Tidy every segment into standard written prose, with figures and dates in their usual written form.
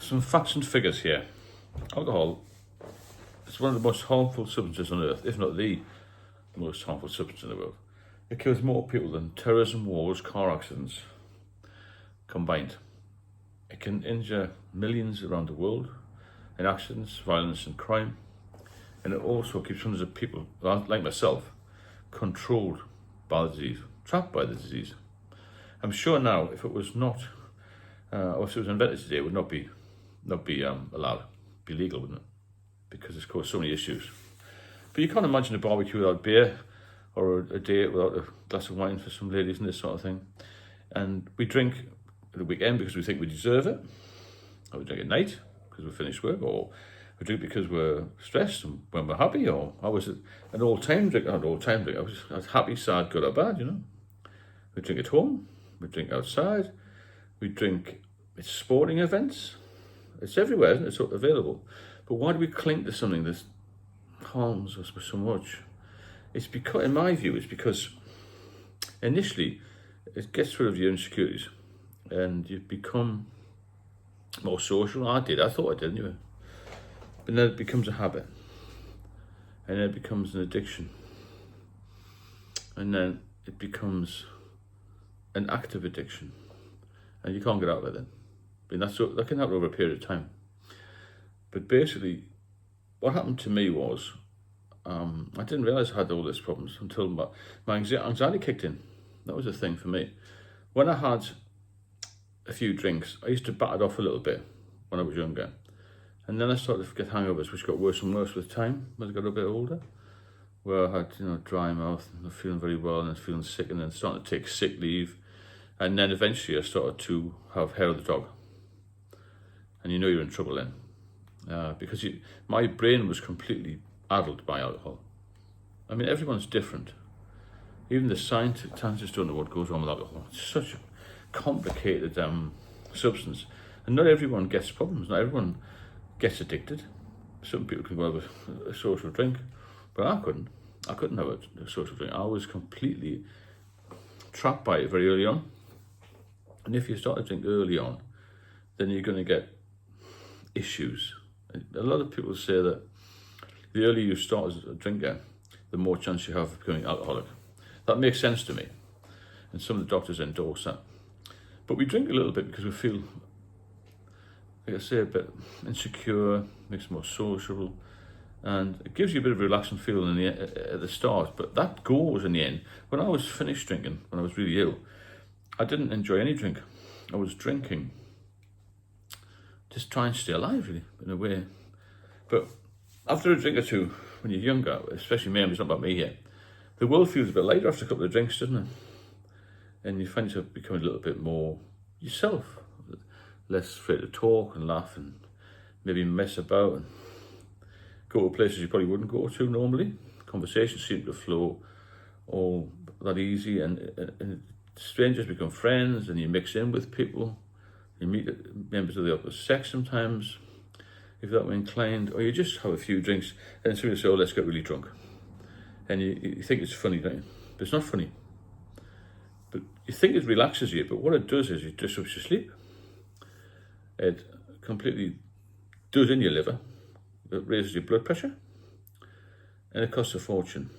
Some facts and figures here. Alcohol is one of the most harmful substances on earth, if not the most harmful substance in the world. It kills more people than terrorism, wars, car accidents combined. It can injure millions around the world in accidents, violence and crime. And it also keeps hundreds of people, like myself, controlled by the disease, trapped by the disease. I'm sure now, if it was not, or if it was invented today, it would not be allowed, be legal, wouldn't it? Because it's caused so many issues. But you can't imagine a barbecue without beer, or a date without a glass of wine for some ladies and this sort of thing. And we drink at the weekend because we think we deserve it, or we drink at night because we're finished work, or we drink because we're stressed and when we're happy, or I was an all-time drink, not an all-time drink, I was happy, sad, good or bad, you know. We drink at home, we drink outside, we drink at sporting events. It's everywhere, isn't it? It's available. But why do we cling to something that harms us so much? It's because, in my view, it's because initially it gets rid of your insecurities and you become more social. I thought I did anyway. But then it becomes a habit, and then it becomes an addiction, and then it becomes an active addiction, and you can't get out of it then. I mean, that can happen over a period of time. But basically, what happened to me was, I didn't realise I had all these problems until my anxiety kicked in. That was a thing for me. When I had a few drinks, I used to bat it off a little bit when I was younger. And then I started to get hangovers, which got worse and worse with time as I got a bit older, where I had, dry mouth, and not feeling very well, and then feeling sick, and then starting to take sick leave. And then eventually I started to have hair of the dog. And you're in trouble then. Because my brain was completely addled by alcohol. I mean, everyone's different. Even the scientists don't know what goes on with alcohol. It's such a complicated substance. And not everyone gets problems. Not everyone gets addicted. Some people can go have a social drink, but I couldn't. I couldn't have a social drink. I was completely trapped by it very early on. And if you start to drink early on, then you're going to get issues. A lot of people say that the earlier you start as a drinker, the more chance you have of becoming alcoholic. That makes sense to me, and some of the doctors endorse that. But we drink a little bit because we feel, like I say, a bit insecure, makes it more sociable, and it gives you a bit of a relaxing feeling at the start, but that goes in the end. When I was finished drinking, when I was really ill, I didn't enjoy any drink. I was drinking, just trying to stay alive, really, in a way. But after a drink or two, when you're younger, especially me, it's not about me here, the world feels a bit lighter after a couple of drinks, doesn't it? And you find yourself becoming a little bit more yourself, less afraid to talk and laugh and maybe mess about and go to places you probably wouldn't go to normally. Conversations seem to flow all that easy, and strangers become friends, and you mix in with people. You meet members of the opposite sex sometimes, if that way inclined, or you just have a few drinks and somebody say, "Oh, let's get really drunk." And you think it's funny, don't you? But it's not funny. But you think it relaxes you, but what it does is it disrupts your sleep. It completely does in your liver. It raises your blood pressure, and it costs a fortune.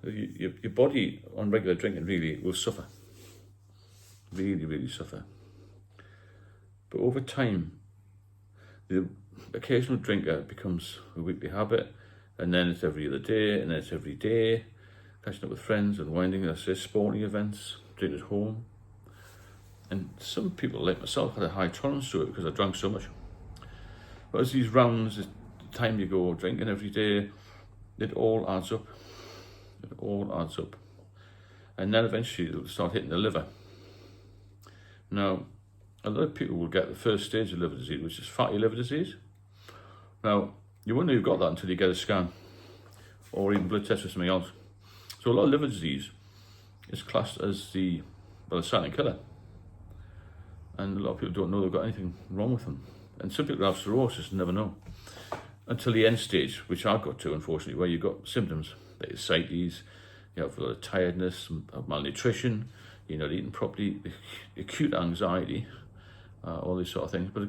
Your body on regular drinking really will suffer. Really, really suffer. But over time, the occasional drinker becomes a weekly habit, and then it's every other day, and then it's every day, catching up with friends, unwinding, sporting events, drinking at home. And some people, like myself, had a high tolerance to it because I drank so much. But as these rounds, the time you go drinking every day, it all adds up. It all adds up. And then eventually it'll start hitting the liver. Now, a lot of people will get the first stage of liver disease, which is fatty liver disease. Now, you won't know you've got that until you get a scan or even blood test or something else. So a lot of liver disease is classed as a silent killer. And a lot of people don't know they've got anything wrong with them. And some people have cirrhosis and never know. Until the end stage, which I got to, unfortunately, where you've got symptoms like ascites, you have a lot of tiredness, malnutrition, you're not eating properly, acute anxiety, all these sort of things. But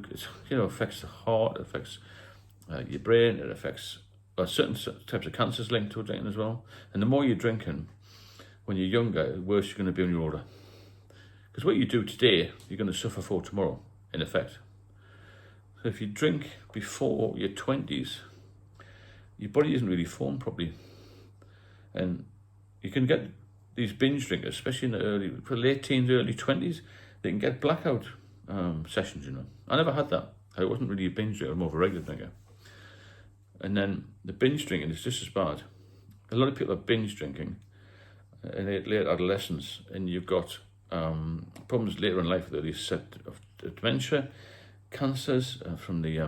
it affects the heart, it affects your brain, it affects certain types of cancers linked to drinking as well. And the more you're drinking when you're younger, the worse you're going to be when you're older. Because what you do today, you're going to suffer for tomorrow, in effect. So if you drink before your 20s, your body isn't really formed properly. And you can get these binge drinkers, especially in the late teens, early 20s, they can get blackout sessions, I never had that. I wasn't really a binge drinker, I was more of a regular drinker. And then the binge drinking is just as bad. A lot of people are binge drinking in late adolescence, and you've got problems later in life with these set of dementia, cancers from the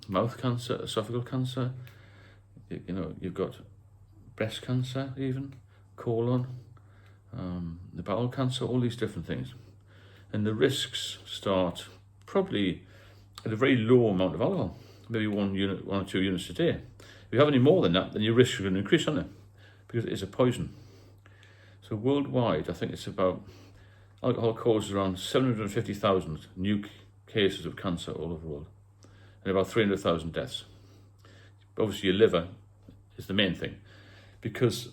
mouth cancer, esophageal cancer, you've got breast cancer even, colon, the bowel cancer, all these different things. And the risks start probably at a very low amount of alcohol, maybe 1 or 2 units a day. If you have any more than that, then your risks are going to increase, aren't they? Because it is a poison. So worldwide, I think it's about, alcohol causes around 750,000 new cases of cancer all over the world, and about 300,000 deaths. Obviously your liver is the main thing, because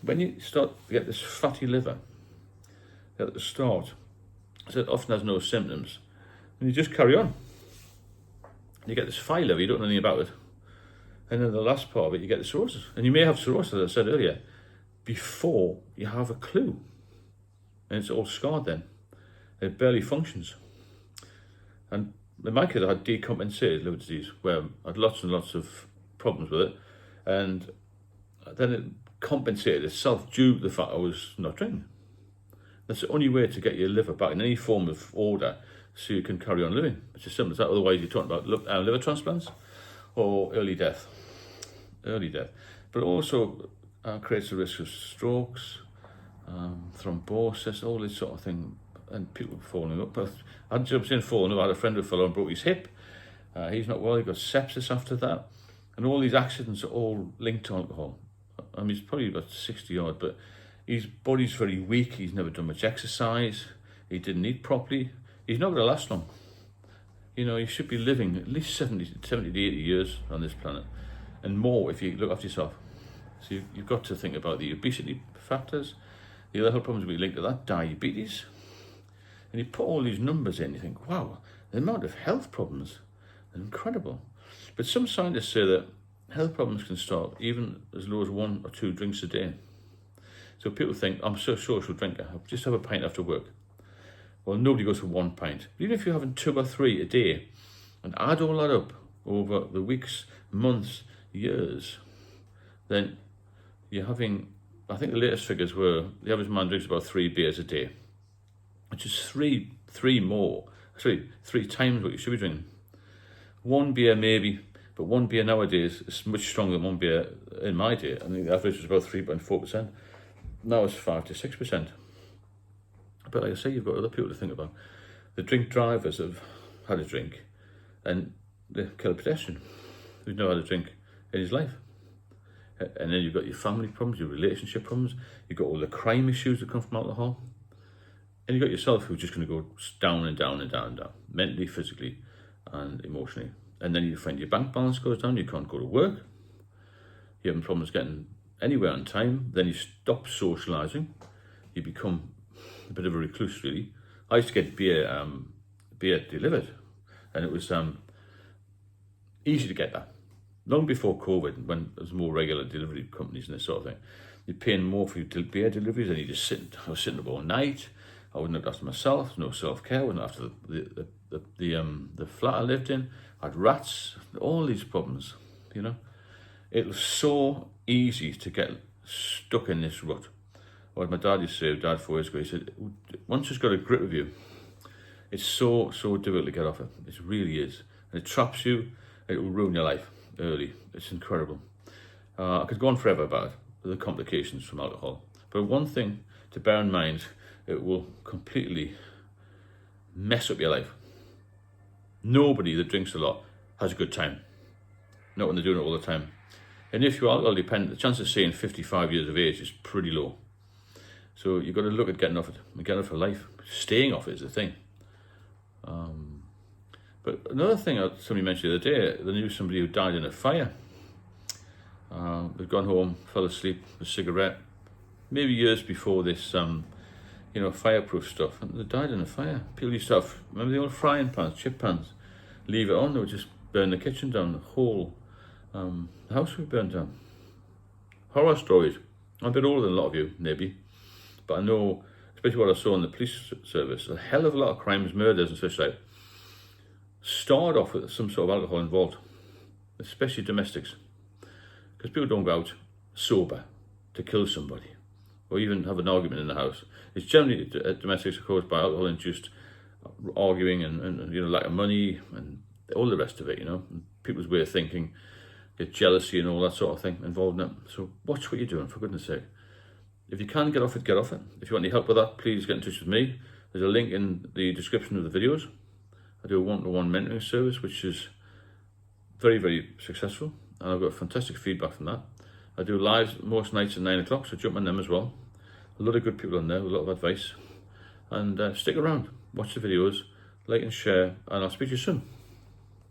when you start to get this fatty liver at the start, so it often has no symptoms, and you just carry on. You get this fatty liver, you don't know anything about it. And then the last part of it, you get the cirrhosis. And you may have cirrhosis, as I said earlier, before you have a clue. And it's all scarred then. It barely functions. And in my case, I had decompensated liver disease, where I had lots and lots of problems with it. And then it compensated itself due to the fact I was not drinking. That's the only way to get your liver back in any form of order so you can carry on living. It's as simple as that. Otherwise, you're talking about liver transplants or early death. But it also creates a risk of strokes, thrombosis, all this sort of thing, and people falling up. I hadn't just been falling up. I had a friend who fell and broke his hip. He's not well, he got sepsis after that. And all these accidents are all linked to alcohol. I mean, he's probably about 60 odd, but his body's very weak. He's never done much exercise. He didn't eat properly. He's not going to last long. You should be living at least 70 to 80 years on this planet, and more if you look after yourself. So you've got to think about the obesity factors, the other health problems we link to that, diabetes. And you put all these numbers in, you think, wow, the amount of health problems are incredible. But some scientists say that health problems can start even as low as 1 or 2 drinks a day. So people think, I'm so social drinker, I'll just have a pint after work. Well, nobody goes for 1 pint. But even if you're having 2 or 3 a day, and add all that up over the weeks, months, years, then you're having, I think the latest figures were, the average man drinks about 3 beers a day, which is three times what you should be drinking. 1 beer maybe, but 1 beer nowadays is much stronger than 1 beer in my day. I think the average was about 3.4%. Now it's 5 to 6%. But like I say, you've got other people to think about. The drink drivers have had a drink, and they kill a pedestrian who's never had a drink in his life. And then you've got your family problems, your relationship problems, you've got all the crime issues that come from alcohol. And you've got yourself who's just going to go down and down and down and down, mentally, physically, and emotionally. And then you find your bank balance goes down, you can't go to work, you're having problems getting anywhere on time, then you stop socialising, you become a bit of a recluse, really. I used to get beer delivered, and it was easy to get that. Long before COVID, when there was more regular delivery companies and this sort of thing, you're paying more for your beer deliveries, and I was sitting up all night. I wouldn't look after myself, no self-care, wouldn't after the flat I lived in. I had rats, all these problems, It was so easy to get stuck in this rut. Or as my dad used to say, Dad 4 years ago, he said, once it's got a grip of you, it's so difficult to get off it. It really is. And it traps you, and it will ruin your life early. It's incredible. I could go on forever about the complications from alcohol. But one thing to bear in mind, it will completely mess up your life. Nobody that drinks a lot has a good time. Not when they're doing it all the time. And if you're alcohol dependent, the chance of staying 55 years of age is pretty low. So you've got to look at getting off it, and getting off for life. Staying off it is the thing. But another thing somebody mentioned the other day, they knew somebody who died in a fire. They'd gone home, fell asleep, a cigarette, maybe years before this, fireproof stuff, and they died in a fire. People used to have, remember the old frying pans, chip pans? Leave it on, they would just burn the kitchen down, the whole house would burn down. Horror stories. I'm a bit older than a lot of you, maybe, but I know, especially what I saw in the police service, a hell of a lot of crimes, murders and such like, start off with some sort of alcohol involved, especially domestics. Because people don't go out sober to kill somebody or even have an argument in the house. It's generally domestics are caused by alcohol-induced arguing and lack of money and all the rest of it, and people's way of thinking, get jealousy and all that sort of thing involved in it. So watch what you're doing, for goodness sake. If you can get off it, get off it. If you want any help with that, please get in touch with me. There's a link in the description of the videos. I do a one-to-one mentoring service, which is very, very successful, and I've got fantastic feedback from that. I do lives most nights at 9 o'clock, so jump on them as well. A lot of good people on there, with a lot of advice. And stick around, watch the videos, like and share, and I'll speak to you soon.